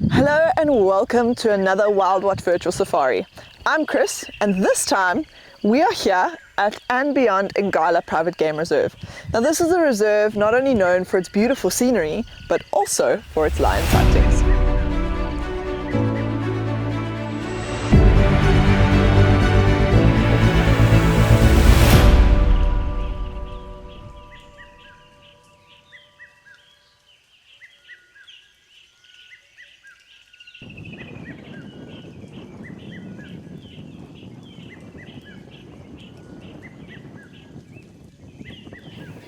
Hello and welcome to another WILDwatch virtual safari. I'm Kris and this time we are here at andBeyond Ngala Private Game Reserve. Now this is a reserve not only known for its beautiful scenery but also for its lion sightings.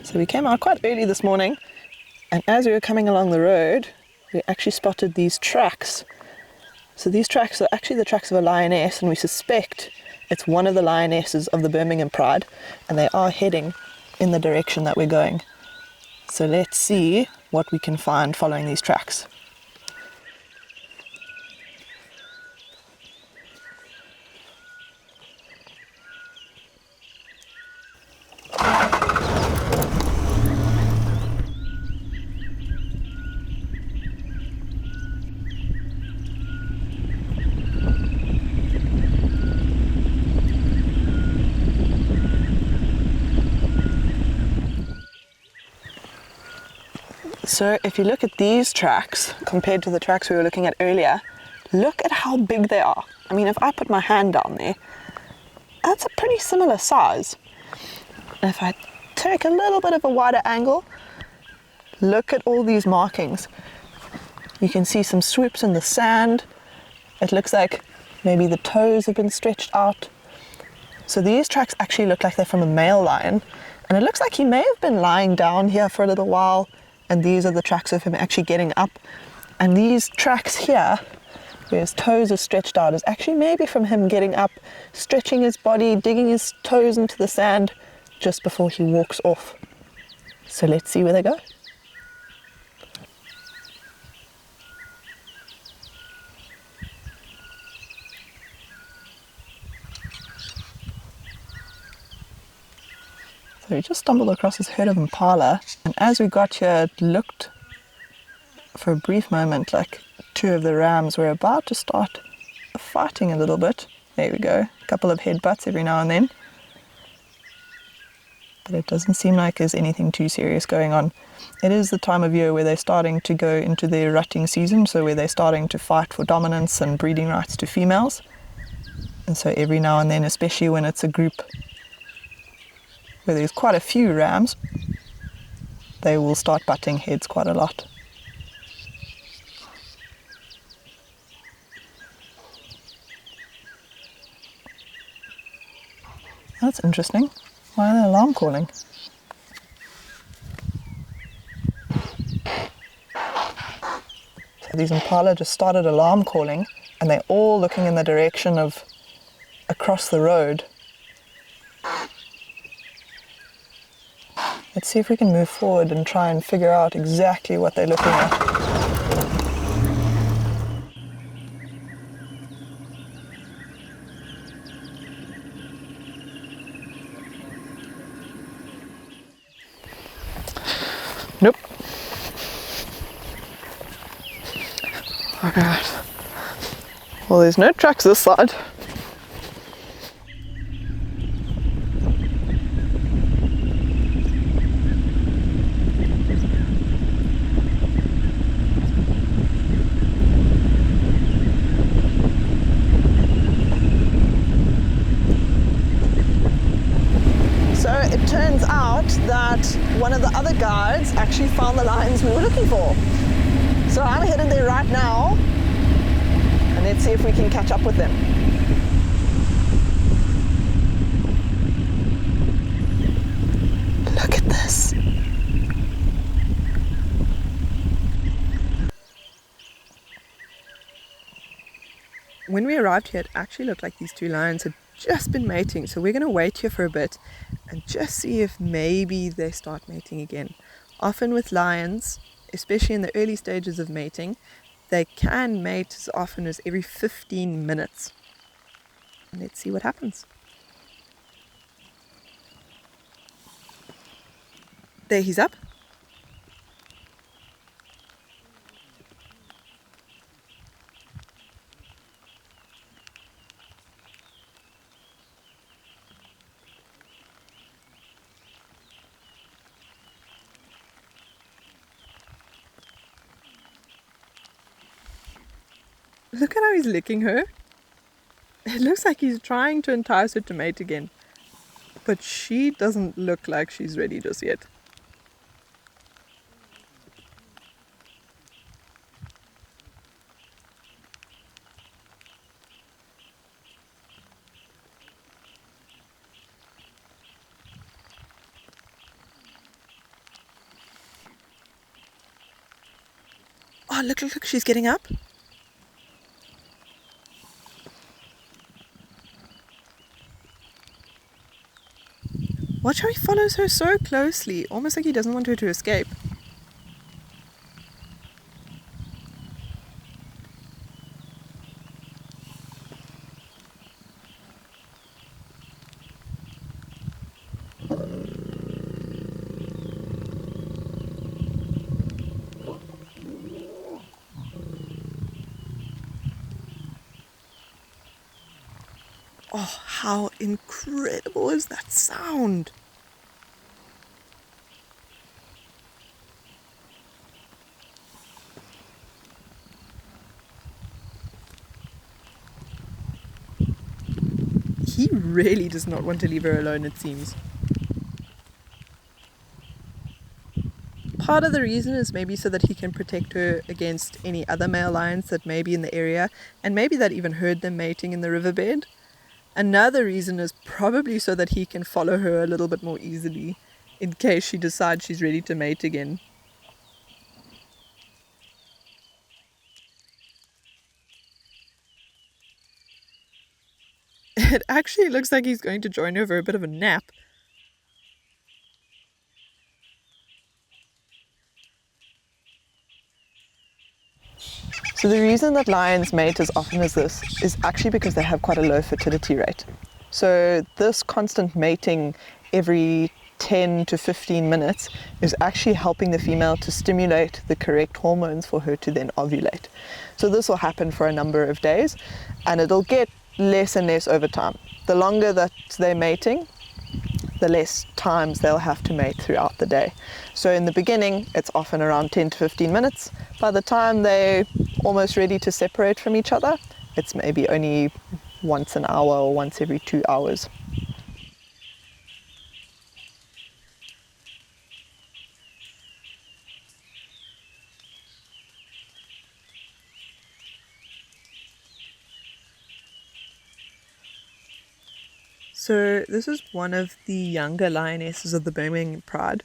So we came out quite early this morning, and as we were coming along the road, we actually spotted these tracks. So these tracks are actually the tracks of a lioness, and we suspect it's one of the lionesses of the Birmingham Pride, and they are heading in the direction that we're going. So let's see what we can find following these tracks. So if you look at these tracks compared to the tracks we were looking at earlier, look at how big they are. I mean, if I put my hand down there, that's a pretty similar size. And if I take a little bit of a wider angle, look at all these markings. You can see some swoops in the sand. It looks like maybe the toes have been stretched out. So these tracks actually look like they're from a male lion, and it looks like he may have been lying down here for a little while, and these are the tracks of him actually getting up. And these tracks here, where his toes are stretched out, is actually maybe from him getting up, stretching his body, digging his toes into the sand just before he walks off. So let's see where they go. So we just stumbled across this herd of Impala, and as we got here, it looked for a brief moment like two of the rams were about to start fighting a little bit. There we go, a couple of headbutts every now and then. But it doesn't seem like there's anything too serious going on. It is the time of year where they're starting to go into their rutting season, so where they're starting to fight for dominance and breeding rights to females. And so every now and then, especially when it's a group where there's quite a few rams, they will start butting heads quite a lot. That's interesting. Why are they alarm calling? So these Impala just started alarm calling, and they're all looking in the direction of across the road. Let's see if we can move forward and try and figure out exactly what they're looking at. Nope. Alright. Well, there's no tracks this side. It turns out that one of the other guides actually found the lions we were looking for. So I'm headed there right now, and let's see if we can catch up with them. Look at this. When we arrived here, it actually looked like these two lions had just been mating, so we're going to wait here for a bit and just see if maybe they start mating again. Often with lions, especially in the early stages of mating, they can mate as often as every 15 minutes. Let's see what happens. There, he's up. Look at how he's licking her. It looks like he's trying to entice her to mate again. But she doesn't look like she's ready just yet. Oh, look, she's getting up. Watch how he follows her so closely, almost like he doesn't want her to escape. Oh, how incredible is that sound? He really does not want to leave her alone, it seems. Part of the reason is maybe so that he can protect her against any other male lions that may be in the area, and maybe that even heard them mating in the riverbed. Another reason is probably so that he can follow her a little bit more easily in case she decides she's ready to mate again. It actually looks like he's going to join her for a bit of a nap. So the reason that lions mate as often as this is actually because they have quite a low fertility rate. So this constant mating every 10 to 15 minutes is actually helping the female to stimulate the correct hormones for her to then ovulate. So this will happen for a number of days, and it'll get less and less over time. The longer that they're mating, the less times they'll have to mate throughout the day. So in the beginning, it's often around 10 to 15 minutes. By the time they're almost ready to separate from each other, it's maybe only once an hour or once every 2 hours. So this is one of the younger lionesses of the Birmingham Pride,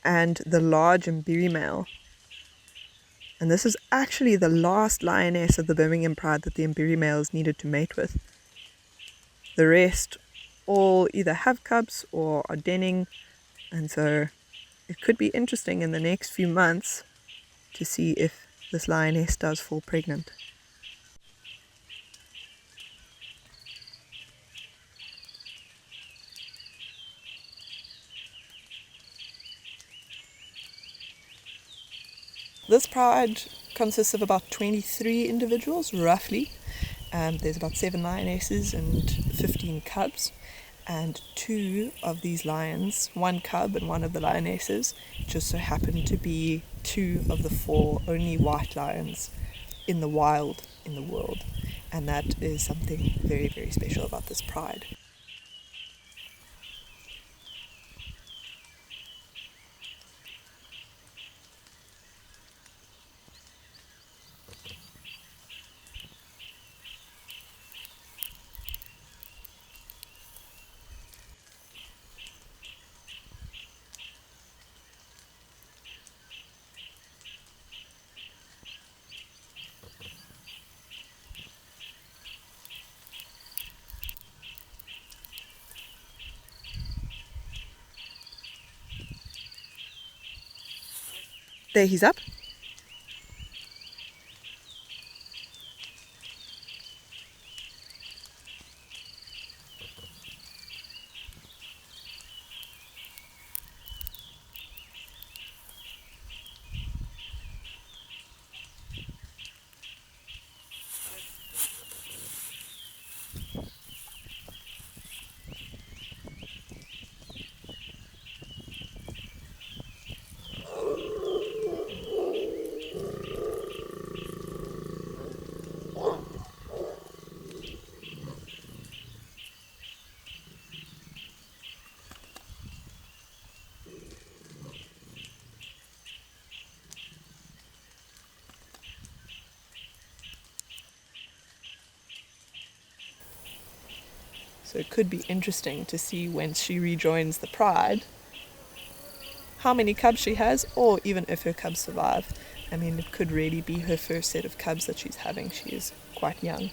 and the large Mbiri male. And this is actually the last lioness of the Birmingham Pride that the Mbiri males needed to mate with. The rest all either have cubs or are denning, and so it could be interesting in the next few months to see if this lioness does fall pregnant. This pride consists of about 23 individuals, roughly. There's about 7 lionesses and 15 cubs. And 2 of these lions, 1 cub and 1 of the lionesses, just so happen to be 2 of the 4 only white lions in the wild in the world. And that is something very, very special about this pride. There, he's up. So it could be interesting to see when she rejoins the pride how many cubs she has, or even if her cubs survive. I mean, it could really be her first set of cubs that she's having. She is quite young.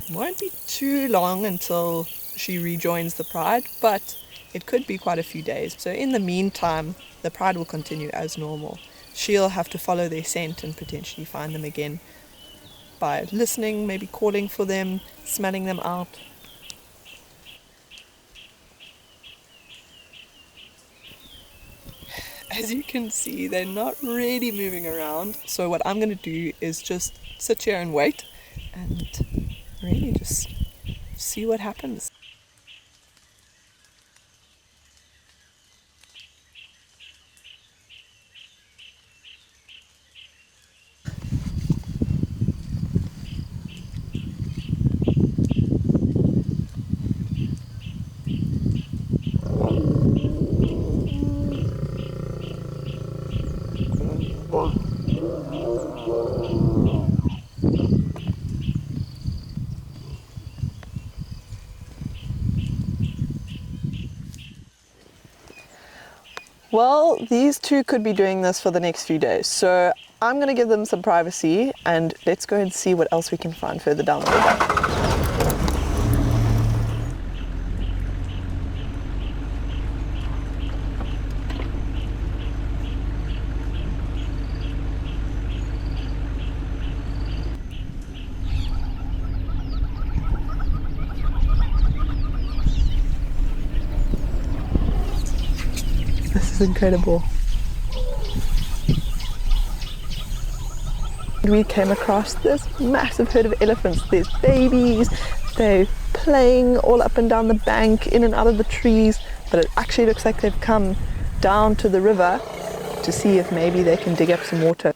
It won't be too long until she rejoins the pride, but it could be quite a few days. So in the meantime, the pride will continue as normal. She'll have to follow their scent and potentially find them again by listening, maybe calling for them, smelling them out. As you can see, they're not really moving around. So what I'm going to do is just sit here and wait and really just see what happens. Well, these two could be doing this for the next few days, so I'm going to give them some privacy and let's go and see what else we can find further down the river. This is incredible. We came across this massive herd of elephants. There's babies, they're playing all up and down the bank, in and out of the trees, but it actually looks like they've come down to the river to see if maybe they can dig up some water.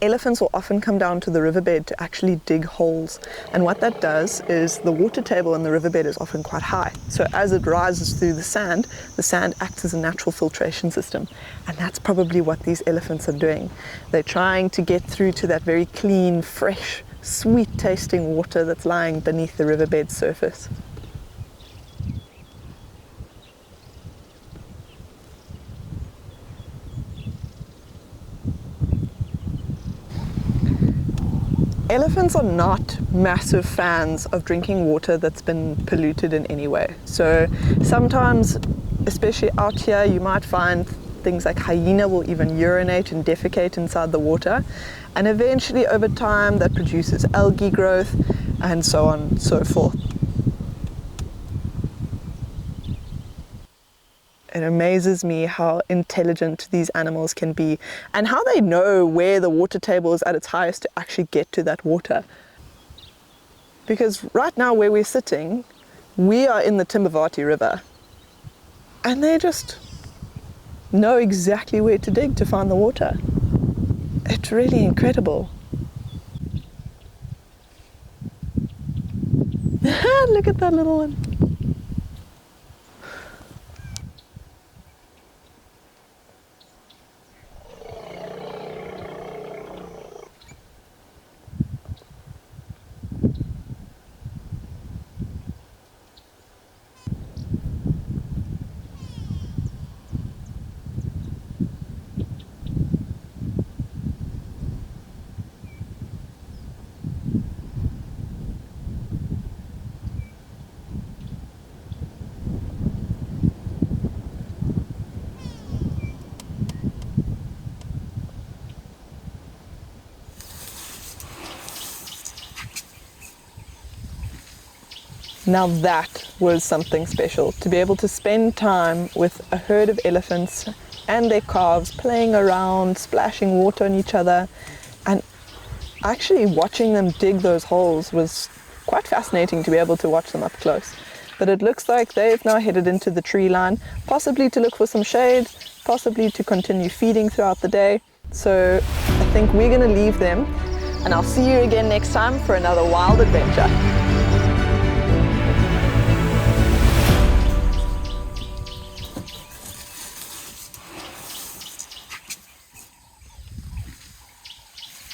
Elephants will often come down to the riverbed to actually dig holes, and what that does is the water table in the riverbed is often quite high, so as it rises through the sand acts as a natural filtration system, and that's probably what these elephants are doing. They're trying to get through to that very clean, fresh, sweet tasting water that's lying beneath the riverbed surface. Elephants are not massive fans of drinking water that's been polluted in any way. So sometimes, especially out here, you might find things like hyena will even urinate and defecate inside the water. And eventually over time that produces algae growth and so on and so forth. It amazes me how intelligent these animals can be and how they know where the water table is at its highest to actually get to that water. Because right now where we're sitting, we are in the Timbavati River and they just know exactly where to dig to find the water. It's really incredible. Look at that little one. Now that was something special, to be able to spend time with a herd of elephants and their calves playing around, splashing water on each other, and actually watching them dig those holes was quite fascinating to be able to watch them up close. But it looks like they've now headed into the tree line, possibly to look for some shade, possibly to continue feeding throughout the day. So I think we're going to leave them, and I'll see you again next time for another wild adventure.